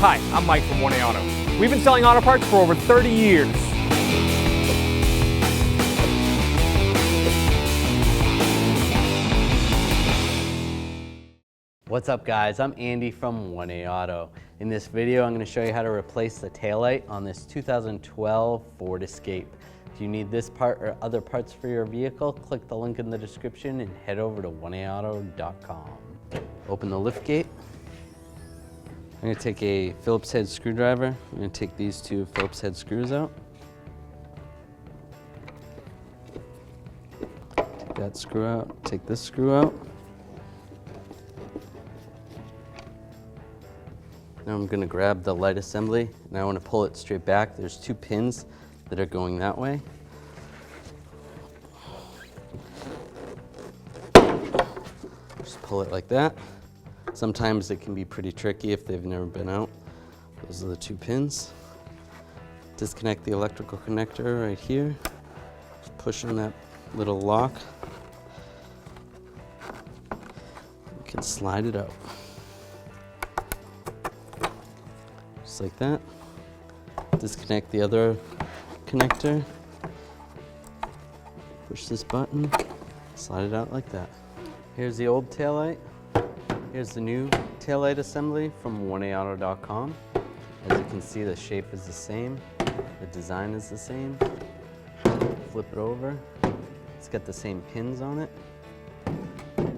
Hi, I'm Mike from 1A Auto. We've been selling auto parts for over 30 years. What's up guys, I'm Andy from 1A Auto. In this video I'm going to show you how to replace the taillight on this 2012 Ford Escape. If you need this part or other parts for your vehicle, click the link in the description and head over to 1aauto.com. Open the lift gate. I'm going to take a Phillips head screwdriver. I'm going to take these two Phillips head screws out. Take that screw out, take this screw out. Now I'm going to grab the light assembly and I want to pull it straight back. There's two pins that are going that way. Just pull it like that. Sometimes it can be pretty tricky if they've never been out. Those are the two pins. Disconnect the electrical connector right here. Just push on that little lock. You can slide it out. Just like that. Disconnect the other connector. Push this button, slide it out like that. Here's the old taillight. Here's the new taillight assembly from 1aauto.com. As you can see, the shape is the same, the design is the same. Flip it over. It's got the same pins on it.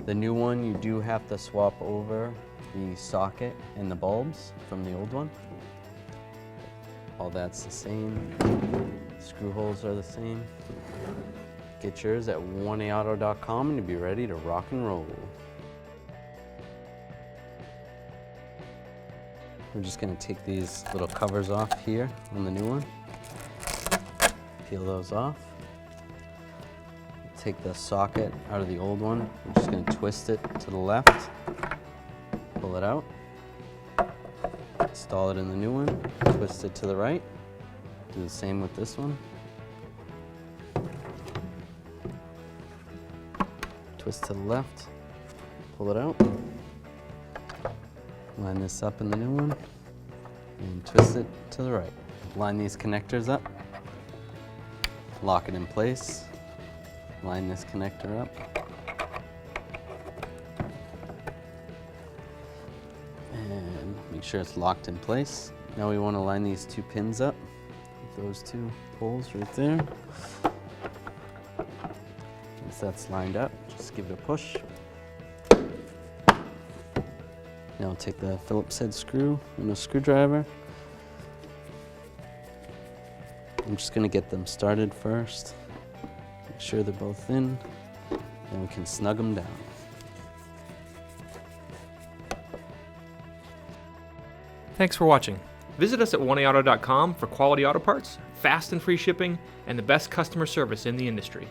The new one, you do have to swap over the socket and the bulbs from the old one. All that's the same. Screw holes are the same. Get yours at 1aauto.com and be ready to rock and roll. We're just going to take these little covers off here on the new one. Peel those off. Take the socket out of the old one. We're just going to twist it to the left. Pull it out. Install it in the new one. Twist it to the right. Do the same with this one. Twist to the left. Pull it out. Line this up in the new one and twist it to the right. Line these connectors up, lock it in place, line this connector up, and make sure it's locked in place. Now we want to line these two pins up with those two holes right there. Once that's lined up, just give it a push. Now I'll take the Phillips head screw and a screwdriver. I'm just going to get them started first. Make sure they're both in, then we can snug them down. Thanks for watching. Visit us at 1aauto.com for quality auto parts, fast and free shipping, and the best customer service in the industry.